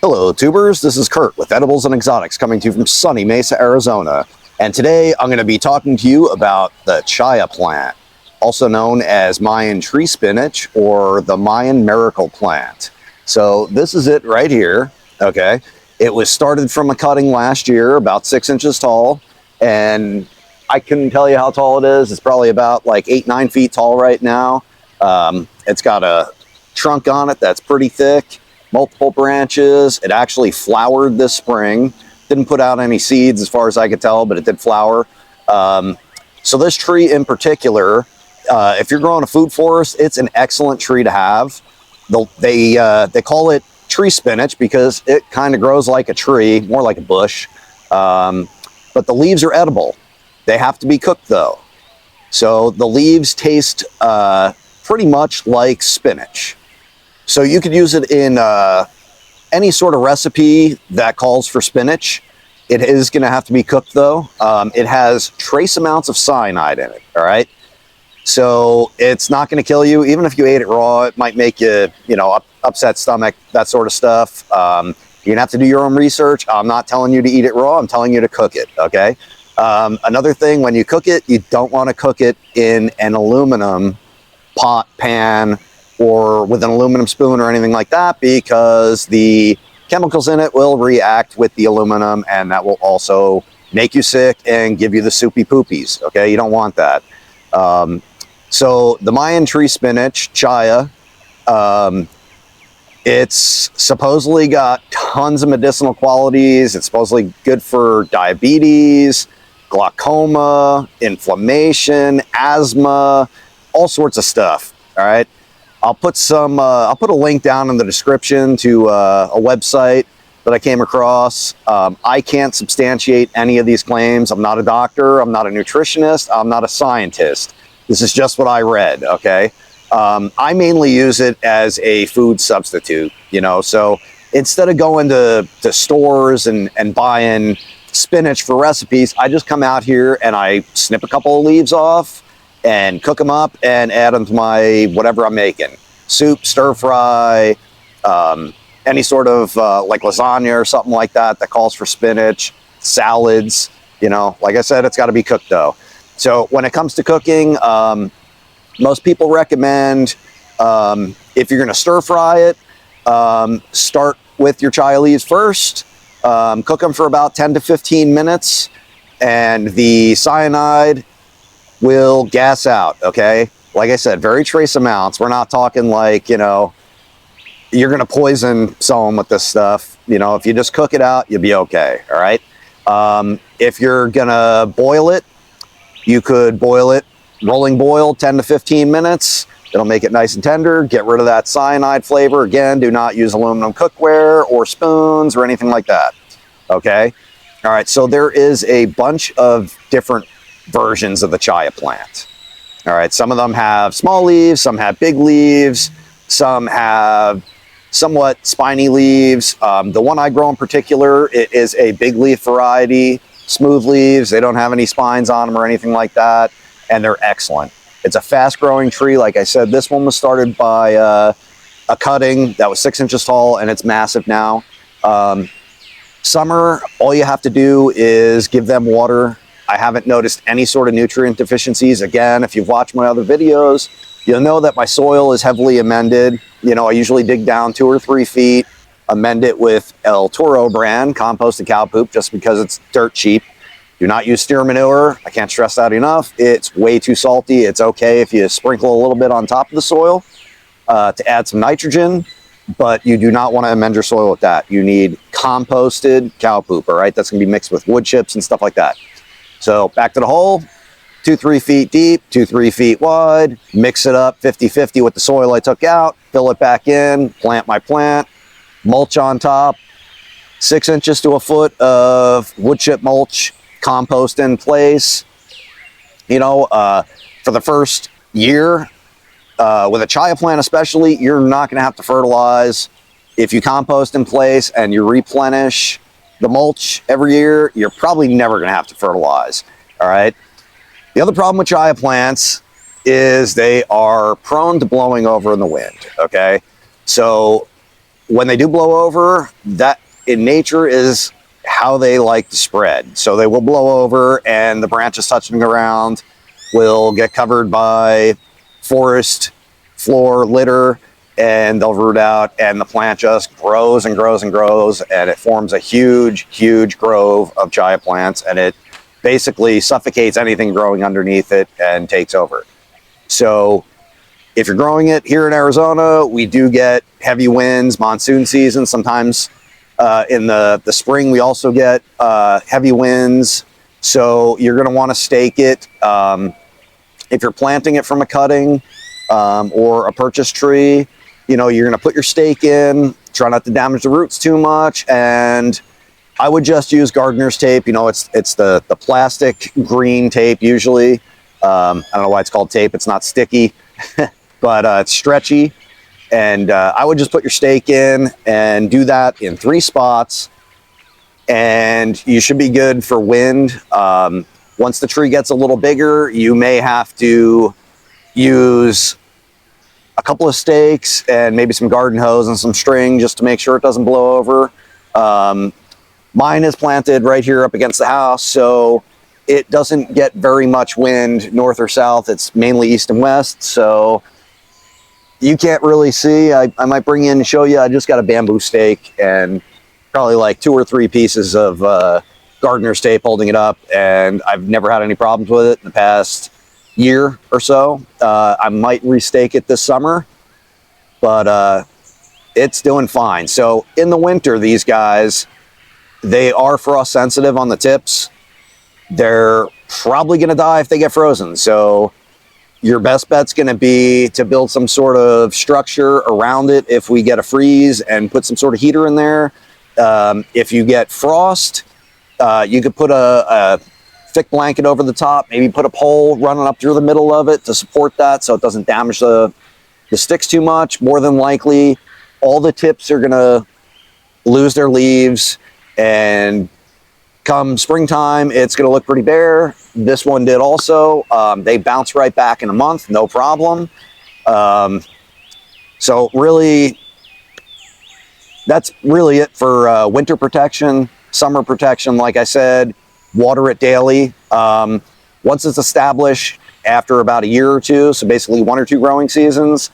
Hello tubers, this is Kurt with Edibles and Exotics coming to you from sunny Mesa, Arizona. And today I'm going to be talking to you about the Chaya plant, also known as Mayan tree spinach or the Mayan maricle plant. So this is it right here, okay? It was started from a cutting last year, about 6 inches tall, and I couldn't tell you how tall it is. It's probably about like 8-9 feet tall right now. It's got a trunk on it that's pretty thick, multiple branches. It actually flowered this spring. Didn't put out any seeds as far as I could tell, but it did flower. So this tree in particular, if you're growing a food forest, it's an excellent tree to have. They call it tree spinach because it kind of grows like a tree, more like a bush. But the leaves are edible. They have to be cooked though. So the leaves taste pretty much like spinach. So you could use it in any sort of recipe that calls for spinach. It is going to have to be cooked though. It has trace amounts of cyanide in it, all right? So it's not going to kill you. Even if you ate it raw, it might make you, upset stomach, that sort of stuff. You're going to have to do your own research. I'm not telling you to eat it raw. I'm telling you to cook it, okay? Another thing, when you cook it, you don't want to cook it in an aluminum pot, pan, or with an aluminum spoon or anything like that, because the chemicals in it will react with the aluminum and that will also make you sick and give you the soupy poopies, okay? You don't want that. So the Mayan tree spinach, Chaya, it's supposedly got tons of medicinal qualities. It's supposedly good for diabetes, glaucoma, inflammation, asthma, all sorts of stuff, all right? I'll put a link down in the description to a website that I came across. I can't substantiate any of these claims. I'm not a doctor. I'm not a nutritionist. I'm not a scientist. This is just what I read, okay? I mainly use it as a food substitute, so instead of going to stores and buying spinach for recipes, I just come out here and I snip a couple of leaves off and cook them up and add them to my whatever I'm making. Soup, stir fry, any sort of like lasagna or something like that calls for spinach, salads, like I said, it's got to be cooked though. So when it comes to cooking, most people recommend, if you're going to stir fry it, start with your chaya leaves first, cook them for about 10 to 15 minutes, and the cyanide will gas out, okay? Like I said, very trace amounts. We're not talking like, you're going to poison someone with this stuff. If you just cook it out, you'll be okay, all right? If you're going to boil it, you could boil it, rolling boil, 10 to 15 minutes. It'll make it nice and tender. Get rid of that cyanide flavor. Again, do not use aluminum cookware or spoons or anything like that, okay? All right, so there is a bunch of different versions of the Chaya plant. All right, some of them have small leaves, some have big leaves, some have somewhat spiny leaves. The one I grow in particular, it is a big leaf variety, smooth leaves. They don't have any spines on them or anything like that, and they're excellent. It's a fast growing tree. Like I said, this one was started by a cutting that was 6 inches tall, and it's massive now. Summer, all you have to do is give them water. I haven't noticed any sort of nutrient deficiencies. Again, if you've watched my other videos, you'll know that my soil is heavily amended. I usually dig down 2 or 3 feet, amend it with El Toro brand composted cow poop just because it's dirt cheap. Do not use steer manure. I can't stress that enough. It's way too salty. It's okay if you sprinkle a little bit on top of the soil to add some nitrogen, but you do not want to amend your soil with that. You need composted cow poop, all right? That's going to be mixed with wood chips and stuff like that. So back to the hole, 2-3 feet deep, 2-3 feet wide, mix it up 50-50 with the soil I took out, fill it back in, plant my plant, mulch on top, 6 inches to a foot of wood chip mulch, compost in place. For the first year, with a Chaya plant especially, you're not going to have to fertilize. If you compost in place and you replenish the mulch every year, you're probably never going to have to fertilize, all right? The other problem with Chaya plants is they are prone to blowing over in the wind, okay? So when they do blow over, that in nature is how they like to spread. So they will blow over and the branches touching the ground will get covered by forest floor litter, and they'll root out, and the plant just grows and grows and grows, and it forms a huge grove of chaya plants, and it basically suffocates anything growing underneath it and takes over. So if you're growing it here in Arizona, we do get heavy winds, monsoon season. Sometimes in the spring, we also get heavy winds. So you're going to want to stake it. If you're planting it from a cutting or a purchase tree, you know, you're going to put your stake in, try not to damage the roots too much. And I would just use gardener's tape. You know, it's the plastic green tape usually. I don't know why it's called tape. It's not sticky, but it's stretchy. And I would just put your stake in and do that in 3 spots. And you should be good for wind. Once the tree gets a little bigger, you may have to use a couple of stakes and maybe some garden hose and some string just to make sure it doesn't blow over. Mine is planted right here up against the house, so it doesn't get very much wind north or south. It's mainly east and west, so you can't really see. I might bring in and show you. I just got a bamboo stake and probably like 2 or 3 pieces of gardener's tape holding it up, and I've never had any problems with it in the past year or so. I might restake it this summer, but it's doing fine. So in the winter, these guys, they are frost sensitive on the tips. They're probably going to die if they get frozen. So your best bet's going to be to build some sort of structure around it if we get a freeze, and put some sort of heater in there. If you get frost, you could put a thick blanket over the top, maybe put a pole running up through the middle of it to support that so it doesn't damage the sticks too much. More than likely, all the tips are going to lose their leaves, and come springtime, it's going to look pretty bare. This one did also. They bounce right back in a month, no problem. So really, that's really it for winter protection. Summer protection, like I said, water it daily. Once it's established, after about a year or 2, so basically 1 or 2 growing seasons,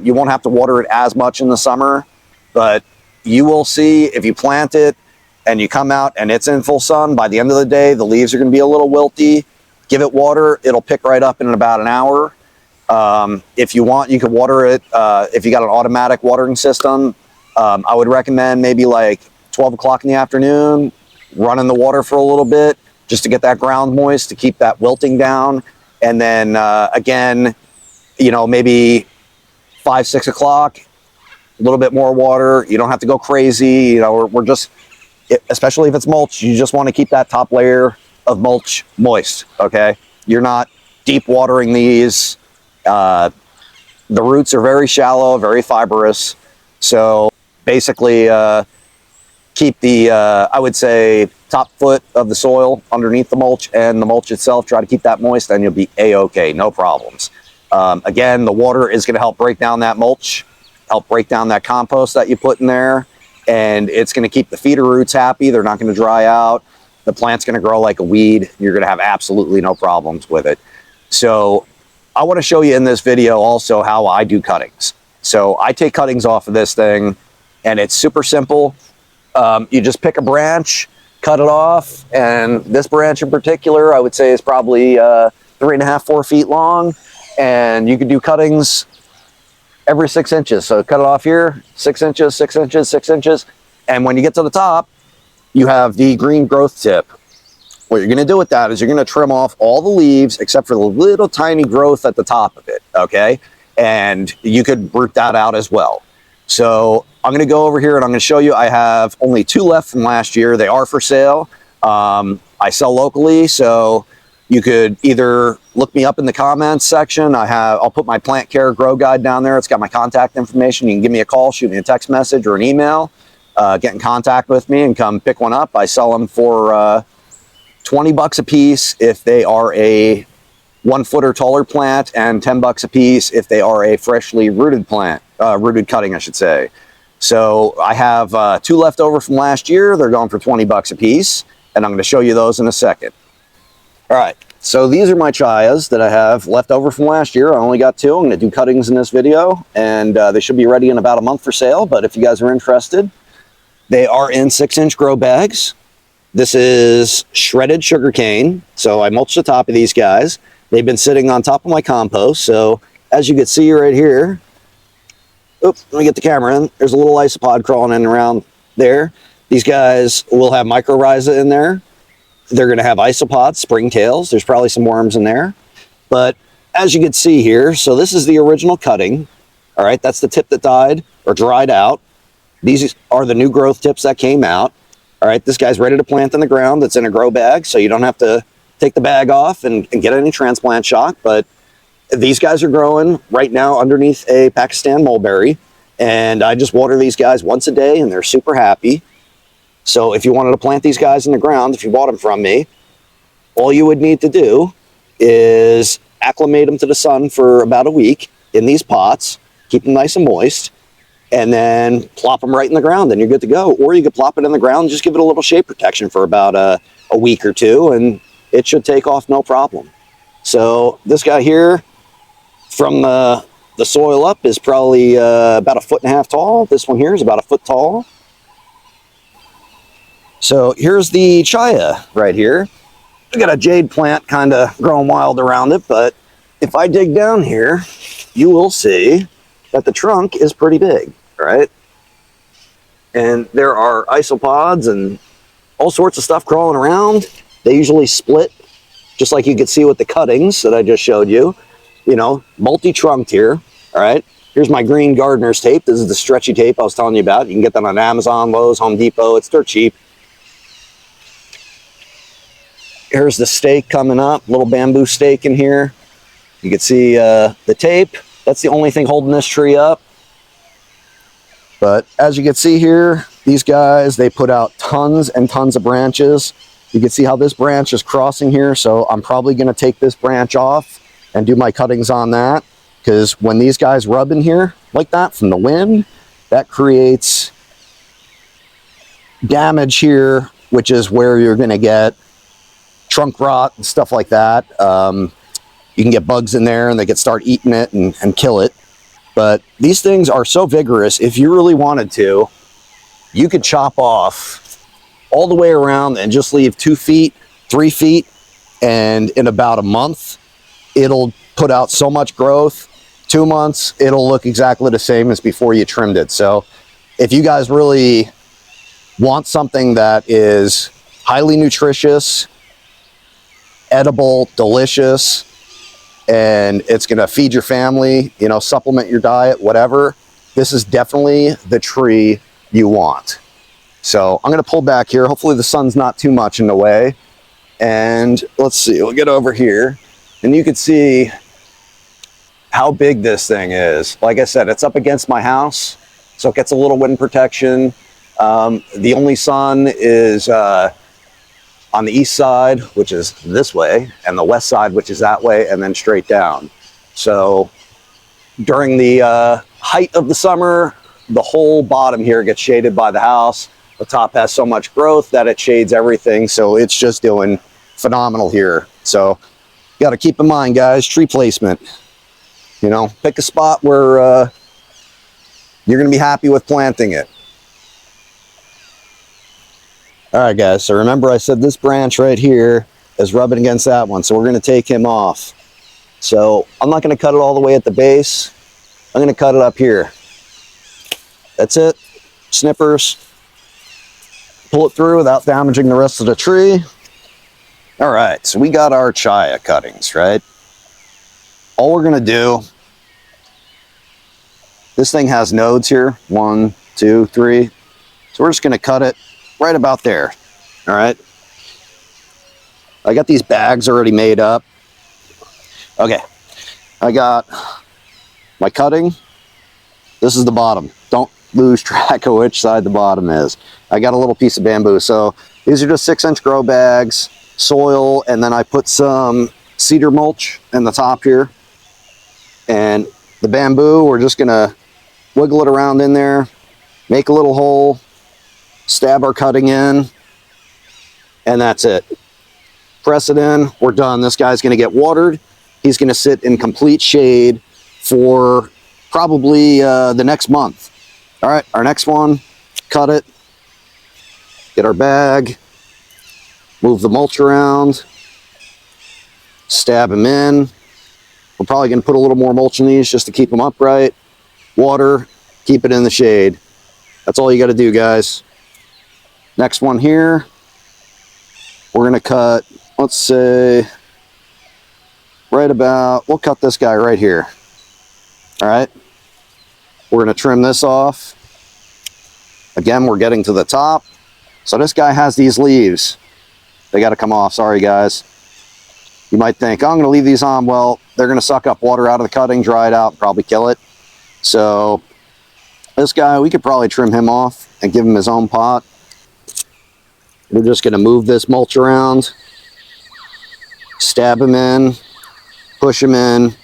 you won't have to water it as much in the summer, but you will see if you plant it and you come out and it's in full sun, by the end of the day, the leaves are going to be a little wilty. Give it water, it'll pick right up in about an hour. If you want, you could water it. If you got an automatic watering system, I would recommend maybe like 12 o'clock in the afternoon, running the water for a little bit just to get that ground moist, to keep that wilting down. And then again, you know, maybe 5, 6 o'clock, a little bit more water. You don't have to go crazy. You know, we're just, especially if it's mulch, you just want to keep that top layer of mulch moist, okay? You're not deep watering these. The roots are very shallow, very fibrous. So basically, keep the, I would say, top foot of the soil underneath the mulch, and the mulch itself, try to keep that moist, and you'll be A-okay, no problems. Again, the water is going to help break down that mulch, help break down that compost that you put in there, and it's going to keep the feeder roots happy. They're not going to dry out. The plant's going to grow like a weed. You're going to have absolutely no problems with it. So I want to show you in this video also how I do cuttings. So I take cuttings off of this thing, and it's super simple. You just pick a branch, cut it off, and this branch in particular, I would say, is probably 3.5, 4 feet long, and you could do cuttings every 6 inches. So cut it off here, 6 inches, 6 inches, 6 inches, and when you get to the top, you have the green growth tip. What you're going to do with that is you're going to trim off all the leaves except for the little tiny growth at the top of it, okay? And you could root that out as well. So I'm going to go over here and I'm going to show you. I have only 2 left from last year. They are for sale. I sell locally, so you could either look me up in the comments section. I'll put my plant care grow guide down there. It's got my contact information. You can give me a call, shoot me a text message or an email, get in contact with me and come pick one up. I sell them for 20 bucks a piece if they are a 1 foot or taller plant, and 10 bucks a piece if they are a freshly rooted plant, rooted cutting, I should say. So I have 2 left over from last year. They're going for 20 bucks a piece, and I'm going to show you those in a second. All right, so these are my chayas that I have left over from last year. I only got 2. I'm going to do cuttings in this video, and they should be ready in about a month for sale. But if you guys are interested, they are in 6-inch grow bags. This is shredded sugar cane. So I mulched the top of these guys. They've been sitting on top of my compost. So as you can see right here, oops, let me get the camera in. There's a little isopod crawling in around there. These guys will have mycorrhiza in there. They're going to have isopods, springtails. There's probably some worms in there. But as you can see here, so this is the original cutting. All right, that's the tip that died or dried out. These are the new growth tips that came out. All right, this guy's ready to plant in the ground. That's in a grow bag, so you don't have to take the bag off and get any transplant shock. But these guys are growing right now underneath a Pakistan mulberry, and I just water these guys once a day, and they're super happy. So if you wanted to plant these guys in the ground, if you bought them from me, all you would need to do is acclimate them to the sun for about a week in these pots, keep them nice and moist, and then plop them right in the ground, and you're good to go. Or you could plop it in the ground and just give it a little shade protection for about a week or 2, and it should take off no problem. So this guy here, from the soil up, is probably about 1.5 feet tall. This one here is about 1 foot tall. So here's the chaya right here. We got a jade plant kind of growing wild around it, but if I dig down here, you will see that the trunk is pretty big, right? And there are isopods and all sorts of stuff crawling around. They usually split, just like you could see with the cuttings that I just showed you. You know, multi-trunked here, all right? Here's my green gardener's tape. This is the stretchy tape I was telling you about. You can get that on Amazon, Lowe's, Home Depot. It's dirt cheap. Here's the stake coming up, little bamboo stake in here. You can see the tape. That's the only thing holding this tree up. But as you can see here, these guys, they put out tons and tons of branches. You can see how this branch is crossing here. So I'm probably going to take this branch off and do my cuttings on that. Because when these guys rub in here like that from the wind, that creates damage here, which is where you're going to get trunk rot and stuff like that. You can get bugs in there and they could start eating it and kill it. But these things are so vigorous, if you really wanted to, you could chop off all the way around and just leave 2 feet, 3 feet, and in about a month, it'll put out so much growth. 2 months, it'll look exactly the same as before you trimmed it. So if you guys really want something that is highly nutritious, edible, delicious, and it's going to feed your family, you know, supplement your diet, whatever, this is definitely the tree you want. So I'm going to pull back here. Hopefully the sun's not too much in the way. And let's see, we'll get over here and you can see how big this thing is. Like I said, it's up against my house, so it gets a little wind protection. The only sun is on the east side, which is this way, and the west side, which is that way, and then straight down. So during the height of the summer, the whole bottom here gets shaded by the house. The top has so much growth that it shades everything, so it's just doing phenomenal here. So you got to keep in mind, guys, tree placement. You know, pick a spot where you're going to be happy with planting it. All right, guys, so remember I said this branch right here is rubbing against that one, so we're going to take him off. So I'm not going to cut it all the way at the base. I'm going to cut it up here. That's it. Snippers. Pull it through without damaging the rest of the tree. All right, so we got our chaya cuttings, right? All we're going to do, this thing has nodes here, 1, 2, 3. So we're just going to cut it right about there. All right. I got these bags already made up. Okay. I got my cutting. This is the bottom. Don't lose track of which side the bottom is. I got a little piece of bamboo. So these are just 6-inch grow bags, soil, and then I put some cedar mulch in the top here. And the bamboo, we're just gonna wiggle it around in there, Make a little hole, stab our cutting in, and that's it. Press it in, we're done. This guy's gonna get watered. He's gonna sit in complete shade for probably the next month. All right, our next one, cut it, get our bag, move the mulch around, stab him in. We're probably gonna put a little more mulch in these just to keep them upright. Water, keep it in the shade. That's all you gotta do, guys. Next one here, we're gonna cut, let's say, right about, we'll cut this guy right here. All right, we're gonna trim this off. Again, we're getting to the top. So this guy has these leaves. They gotta come off, sorry guys. You might think, oh, I'm gonna leave these on. Well, they're gonna suck up water out of the cutting, dry it out, probably kill it. So this guy, we could probably trim him off and give him his own pot. We're just gonna move this mulch around, stab him in, push him in,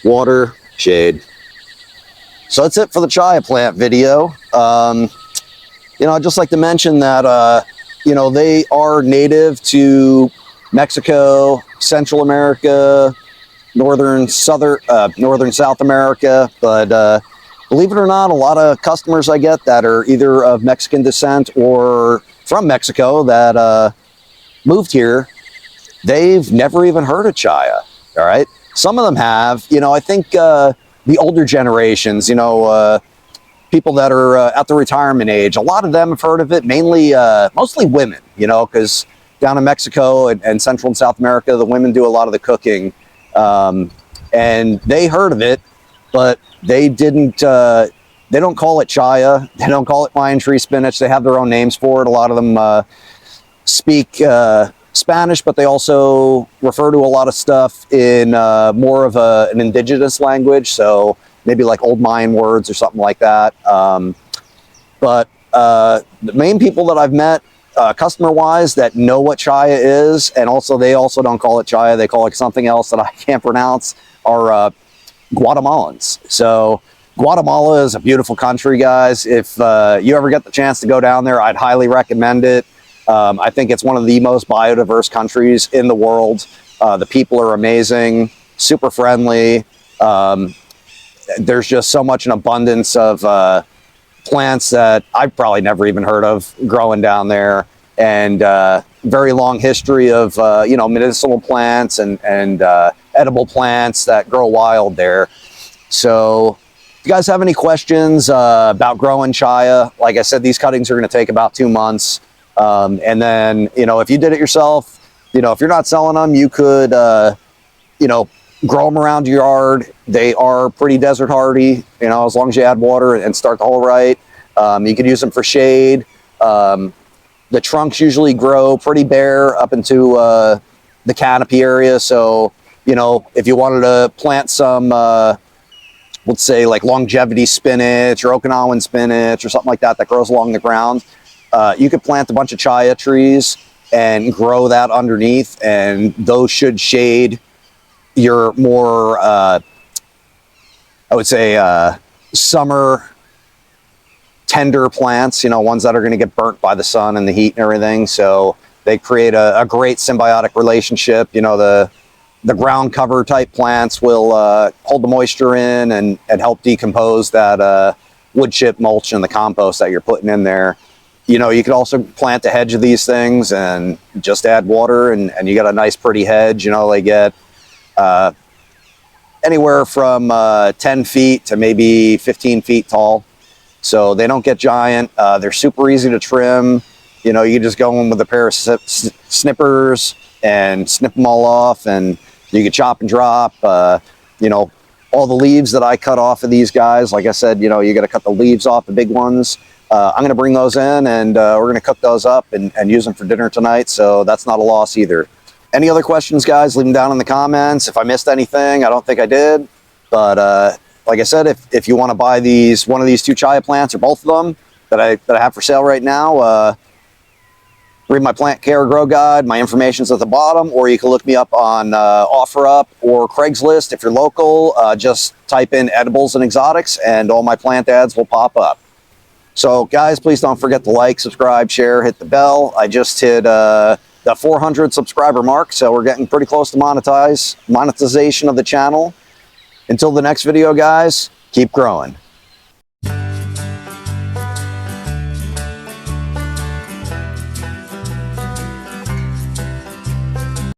water, shade. So that's it for the Chaya plant video. You know, I'd just like to mention that, you know, they are native to Mexico, Central America, northern South America, but believe it or not, a lot of customers I get that are either of Mexican descent or from Mexico that moved here, they've never even heard of Chaya. All right, some of them have. You know, I think the older generations, you know, people that are at the retirement age, a lot of them have heard of it, mainly mostly women, you know, because down in Mexico and Central and South America, the women do a lot of the cooking, and they heard of it, but they didn't, they don't call it Chaya, they don't call it Mayan tree spinach, they have their own names for it. A lot of them speak Spanish, but they also refer to a lot of stuff in more of an indigenous language, so maybe like old Mayan words or something like that. But the main people that I've met, customer-wise, that know what Chaya is, and also they also don't call it Chaya, they call it something else that I can't pronounce, are Guatemalans. So Guatemala is a beautiful country, guys. If you ever get the chance to go down there, I'd highly recommend it. I think it's one of the most biodiverse countries in the world. The people are amazing, super friendly. There's just so much an abundance of plants that I've probably never even heard of growing down there, and very long history of you know, medicinal plants and edible plants that grow wild there. So if you guys have any questions about growing Chaya, like I said, these cuttings are going to take about 2 months. And then, you know, if you did it yourself, you know, if you're not selling them, you could, you know, grow them around your yard. They are pretty desert hardy, you know, as long as you add water and start the hole right. You could use them for shade. The trunks usually grow pretty bare up into the canopy area. So, you know, if you wanted to plant some, let's say like longevity spinach or Okinawan spinach or something like that that grows along the ground, you could plant a bunch of Chaya trees and grow that underneath, and those should shade your more, I would say, summer tender plants, you know, ones that are going to get burnt by the sun and the heat and everything. So they create a great symbiotic relationship. You know, the ground cover type plants will hold the moisture in and help decompose that wood chip mulch and the compost that you're putting in there. You know, you could also plant a hedge of these things and just add water, and you got a nice pretty hedge. You know, they get anywhere from 10 feet to maybe 15 feet tall. So they don't get giant. They're super easy to trim. You know, you just go in with a pair of snippers and snip them all off, and you can chop and drop. You know, all the leaves that I cut off of these guys, like I said, you know, you got to cut the leaves off, the big ones. I'm going to bring those in, and we're going to cook those up and use them for dinner tonight. So that's not a loss either. Any other questions, guys, leave them down in the comments. If I missed anything, I don't think I did. But like I said, if you want to buy one of these 2 Chaya plants or both of them that I have for sale right now, read my plant care grow guide. My information's at the bottom, or you can look me up on OfferUp or Craigslist. If you're local, just type in edibles and exotics, and all my plant ads will pop up. So guys, please don't forget to like, subscribe, share, hit the bell. I just hit the 400 subscriber mark, so we're getting pretty close to monetization of the channel. Until the next video, guys, keep growing.